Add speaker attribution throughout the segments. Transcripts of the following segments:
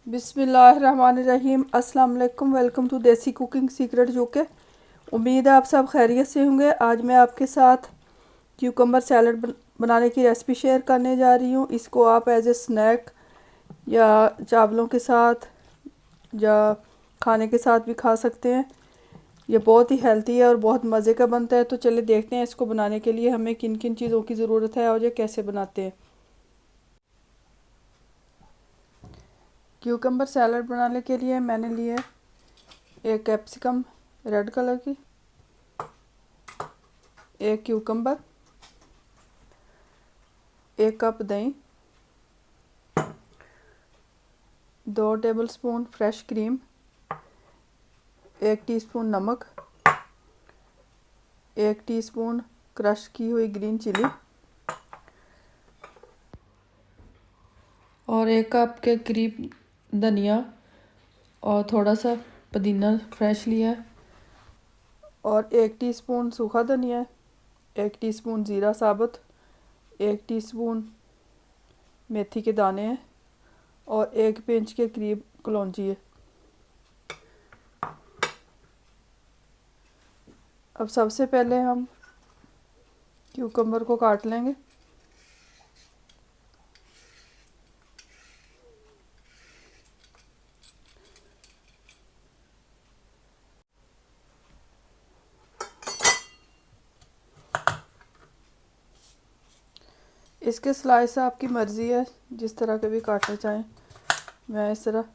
Speaker 1: बिस्मिल्लाहिर्रहमानिर्रहीम। अस्सलाम वालेकुम। वेलकम टू देसी कुकिंग सीक्रेट जोके। उम्मीद है आप सब खैरियत से होंगे। आज मैं आपके साथ क्यूकम्बर सैलड बनाने की रेसिपी शेयर करने जा रही हूँ। इसको आप एज ए स्नैक या चावलों के साथ या खाने के साथ भी खा सकते हैं। ये बहुत ही हेल्दी है और बहुत मज़े का बनता है। तो चलिए देखते हैं इसको बनाने के लिए हमें किन किन चीज़ों की ज़रूरत है और ये कैसे बनाते हैं। क्यूकम्बर सैलड बनाने के लिए मैंने लिए एक कैप्सिकम रेड कलर की, एक क्यूकम्बर, एक कप दही, 2 टेबलस्पून फ्रेश क्रीम, 1 टीस्पून नमक, 1 टीस्पून क्रश की हुई ग्रीन चिली और 1 कप के करीब धनिया और थोड़ा सा पुदीना फ्रेश लिया है और 1 टीस्पून सूखा धनिया है, 1 टीस्पून ज़ीरा साबुत, 1 टीस्पून मेथी के दाने हैं और 1 पिंच के करीब कलौंजी है। अब सबसे पहले हम क्यूकम्बर को काट लेंगे। इसके स्लाइस आपकी मर्ज़ी है, जिस तरह के भी काटना चाहें। मैं इस तरह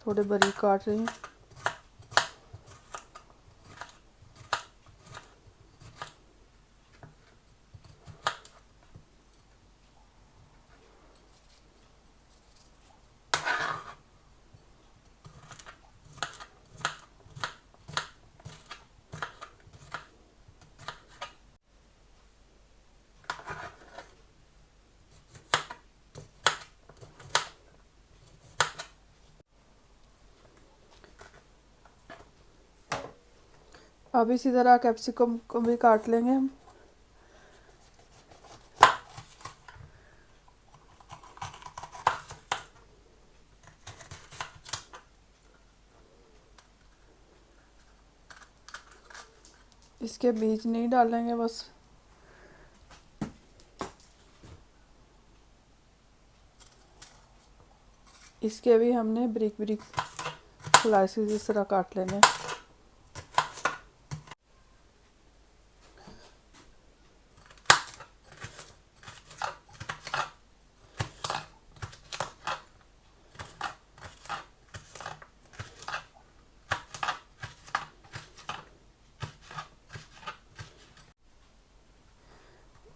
Speaker 1: थोड़े बारीक काट रही हूँ। अब इसी तरह कैप्सिकम को भी काट लेंगे हम। इसके बीज नहीं डालेंगे, बस इसके भी हमने बारीक बारीक स्लाइसेस इस तरह काट लेने हैं।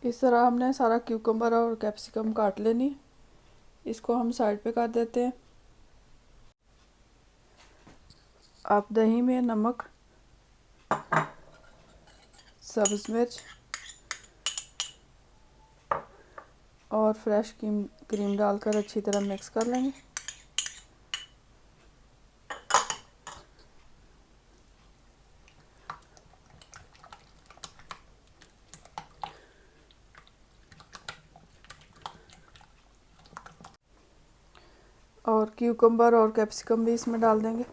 Speaker 1: इस तरह हमने सारा क्यूकम्बर और कैप्सिकम काट लेनी। इसको हम साइड पे कर देते हैं। अब दही में नमक, सब्ज़ मिर्च और फ्रेश क्रीम डालकर अच्छी तरह मिक्स कर लेंगे। और क्यूकम्बर और कैप्सिकम भी इसमें डाल देंगे।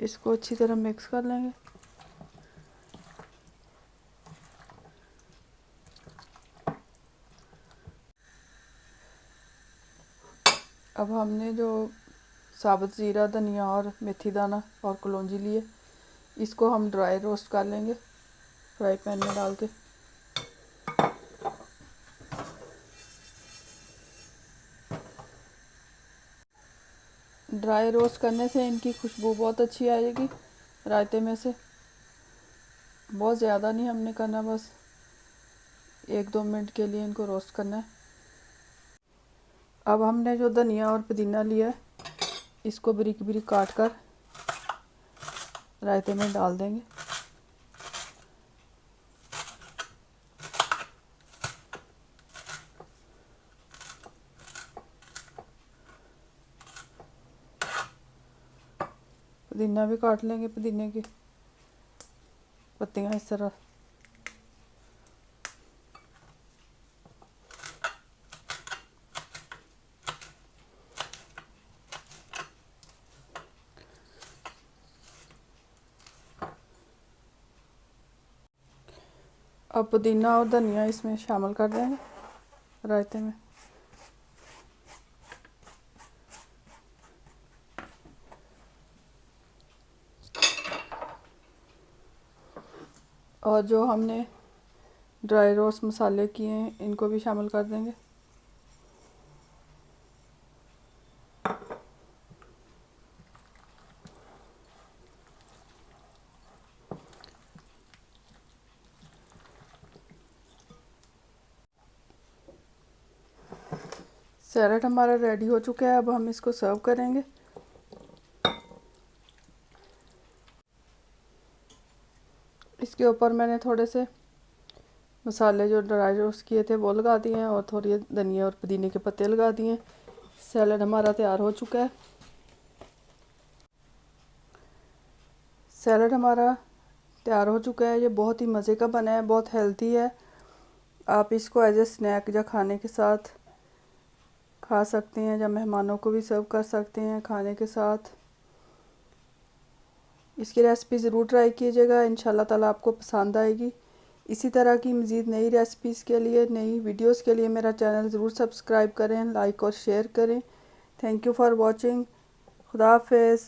Speaker 1: इसको अच्छी तरह मिक्स कर लेंगे। अब हमने जो साबुत ज़ीरा, धनिया और मेथी दाना और कलौंजी लिए, इसको हम ड्राई रोस्ट कर लेंगे फ्राई पैन में डाल के। ड्राई रोस्ट करने से इनकी खुशबू बहुत अच्छी आएगी रायते में से। बहुत ज़्यादा नहीं हमने करना, बस 1-2 मिनट के लिए इनको रोस्ट करना है। अब हमने जो धनिया और पुदीना लिया है, इसको बारीक बारीक काट कर रायते में डाल देंगे। पुदीना भी काट लेंगे पुदीने की। पत्तियाँ इस तरह। अब पुदीना और धनिया इसमें शामिल कर देंगे रायते में। और जो हमने ड्राई रोस्ट मसाले किए हैं इनको भी शामिल कर देंगे। सैलड हमारा रेडी हो चुका है। अब हम इसको सर्व करेंगे। इसके ऊपर मैंने थोड़े से मसाले जो ड्राई रोस्ट किए थे वो लगा दिए हैं और थोड़ी धनिया और पुदीने के पत्ते लगा दिए हैं। सैलड हमारा तैयार हो चुका है। सैलड हमारा तैयार हो चुका है। ये बहुत ही मज़े का बना है, बहुत हेल्दी है। आप इसको एज ए स्नैक या खाने के साथ खा सकते हैं, या मेहमानों को भी सर्व कर सकते हैं खाने के साथ। इसकी रेसिपी ज़रूर ट्राई कीजिएगा, इंशाल्लाह ताला आपको पसंद आएगी। इसी तरह की मज़ीद नई रेसिपीज़ के लिए, नई वीडियोस के लिए मेरा चैनल ज़रूर सब्सक्राइब करें, लाइक और शेयर करें। Thank you for watching. खुदा हाफिज़।